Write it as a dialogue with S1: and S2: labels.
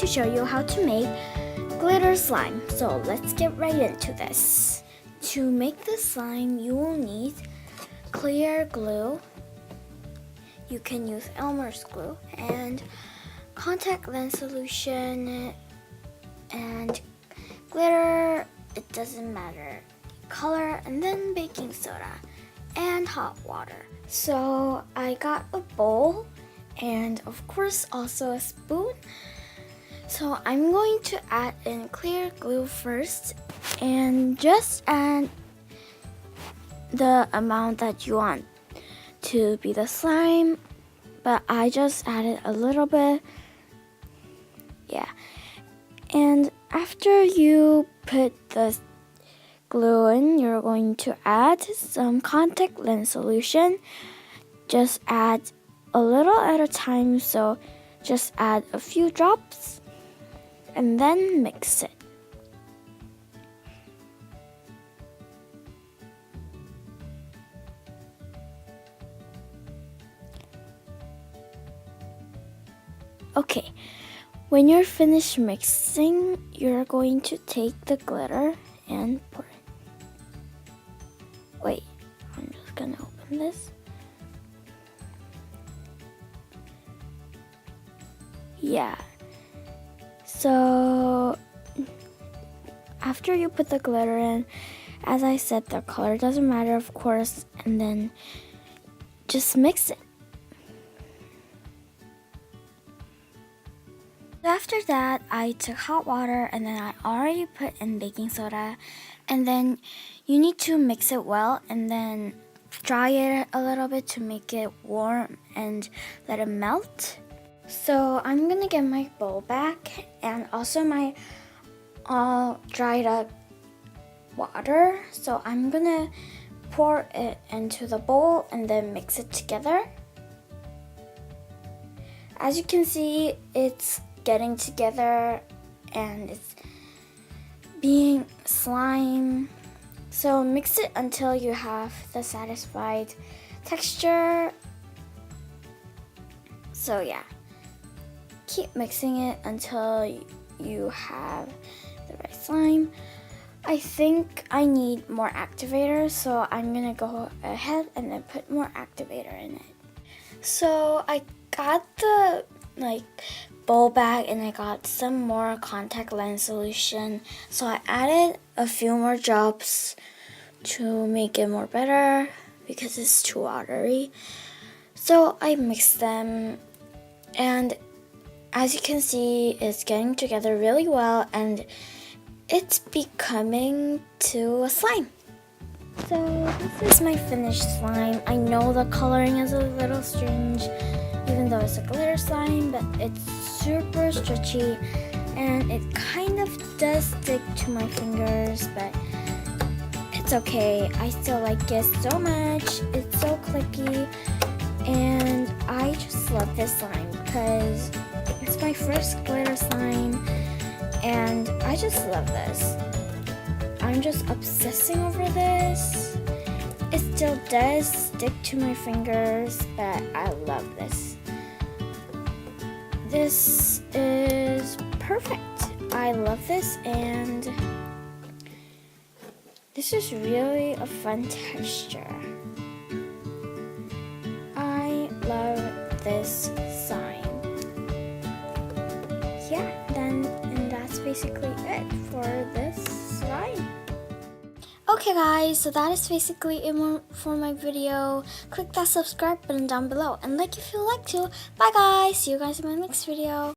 S1: show you how to make glitter slime. So let's get right into this. To make the slime, you will need clear glue. You can use Elmer's glue and contact lens solution and glitter, it doesn't matter, color, and then baking soda and hot water. So I got a bowl and of course also a spoon. So I'm going to add in clear glue first and just add the amount that you want to be the slime, but I just added a little bit. Yeah. And after you put the glue in, you're going to add some contact lens solution. Just add a little at a time, so just add a few drops and then mix it. Okay, when you're finished mixing, you're going to take the glitter and pour it. Wait, I'm just gonna open this. Yeah. So after you put the glitter in, as I said, the color doesn't matter, of course, and then just mix it. After that, I took hot water and then I already put in baking soda, and then you need to mix it well and then dry it a little bit to make it warm and let it melt. So I'm gonna get my bowl back and also my all dried up water. So I'm gonna pour it into the bowl and then mix it together. As you can see, it's getting together and it's being slime. So mix it until you have the satisfied texture. So yeah, keep mixing it until you have the right slime. I think I need more activator, so I'm gonna go ahead and then put more activator in it. So I got the bowl bag and I got some more contact lens solution, so I added a few more drops to make it more better because it's too watery. So I mixed them, and as you can see, it's getting together really well and it's becoming to a slime. So this is my finished slime. I know the coloring is a little strange even though it's a glitter slime, but it's super stretchy and it kind of does stick to my fingers, but it's okay. I still like it so much. It's so clicky and I just love this slime because it's my first glitter slime and I just love this. I'm just obsessing over this. It still does stick to my fingers, but I love this. This is perfect. I love this, and this is really a fun texture. I love this slime. Yeah, and that's basically it for this slime. Okay guys, so that is basically it for my video. Click that subscribe button down below and like if you like to. Bye guys, see you guys in my next video.